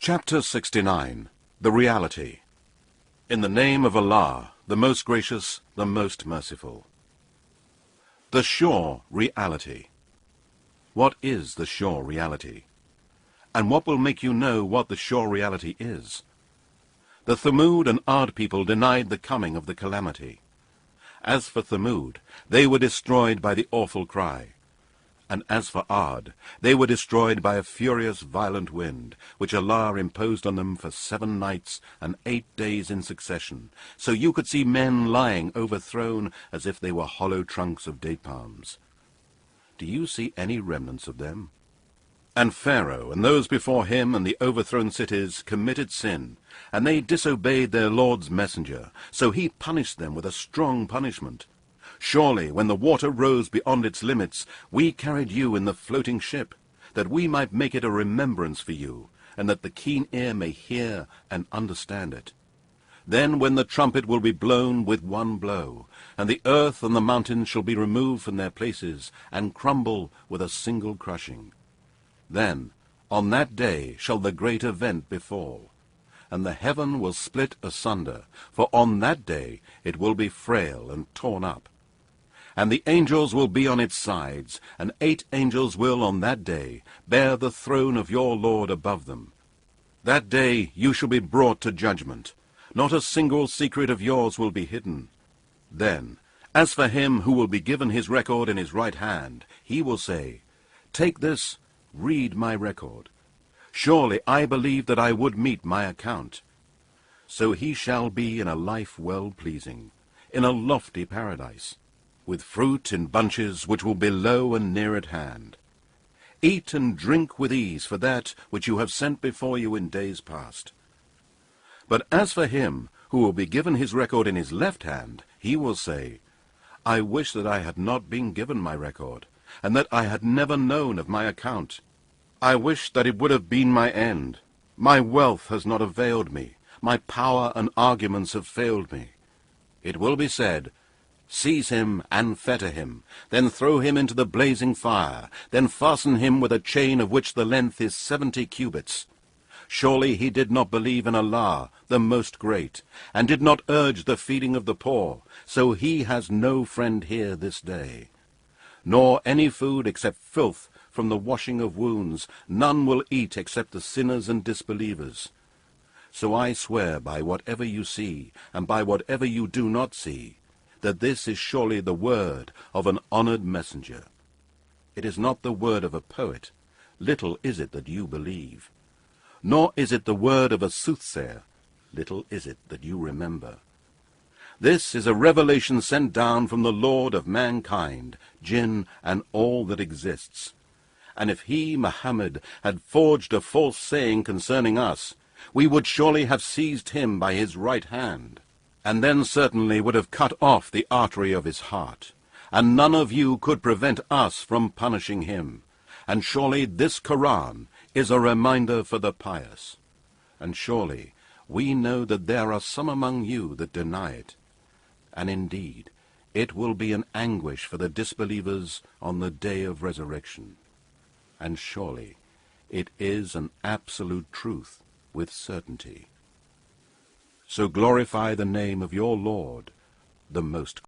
Chapter 69. The Reality. In the name of Allah, the most gracious, the most merciful. The sure reality. What is the sure reality? And what will make you know what the sure reality is? The Thamud and Ad people denied the coming of the calamity. As for Thamud, they were destroyed by the awful cry. And as for Ad, they were destroyed by a furious violent wind, which Allah imposed on them for 7 nights and 8 days in succession, so you could see men lying overthrown as if they were hollow trunks of date palms. Do you see any remnants of them? And Pharaoh and those before him and the overthrown cities committed sin, and they disobeyed their Lord's messenger, so he punished them with a strong punishment. Surely, when the water rose beyond its limits, we carried you in the floating ship, that we might make it a remembrance for you, and that the keen ear may hear and understand it. Then when the trumpet will be blown with one blow, and the earth and the mountains shall be removed from their places, and crumble with a single crushing. Then, on that day shall the great event befall, and the heaven will split asunder, for on that day it will be frail and torn up. And the angels will be on its sides, and 8 angels will on that day bear the throne of your Lord above them. That day you shall be brought to judgment. Not a single secret of yours will be hidden. Then, as for him who will be given his record in his right hand, he will say, "Take this, read my record. Surely I believed that I would meet my account." So he shall be in a life well-pleasing, in a lofty paradise, with fruit in bunches which will be low and near at hand. Eat and drink with ease for that which you have sent before you in days past. But as for him who will be given his record in his left hand, he will say, "I wish that I had not been given my record, and that I had never known of my account. I wish that it would have been my end. My wealth has not availed me. My power and arguments have failed me." It will be said, "Seize him and fetter him, then throw him into the blazing fire, then fasten him with a chain of which the length is 70 cubits. Surely he did not believe in Allah, the Most Great, and did not urge the feeding of the poor, so he has no friend here this day. Nor any food except filth from the washing of wounds, none will eat except the sinners and disbelievers. So I swear by whatever you see, and by whatever you do not see, that this is surely the word of an honored messenger. It is not the word of a poet, little is it that you believe. Nor is it the word of a soothsayer, little is it that you remember. This is a revelation sent down from the Lord of mankind, jinn, and all that exists. And if he, Muhammad, had forged a false saying concerning us, we would surely have seized him by his right hand, and then certainly would have cut off the artery of his heart, and none of you could prevent us from punishing him. And surely this Quran is a reminder for the pious. And surely we know that there are some among you that deny it. And indeed, it will be an anguish for the disbelievers on the day of resurrection. And surely it is an absolute truth with certainty. So glorify the name of your Lord, the Most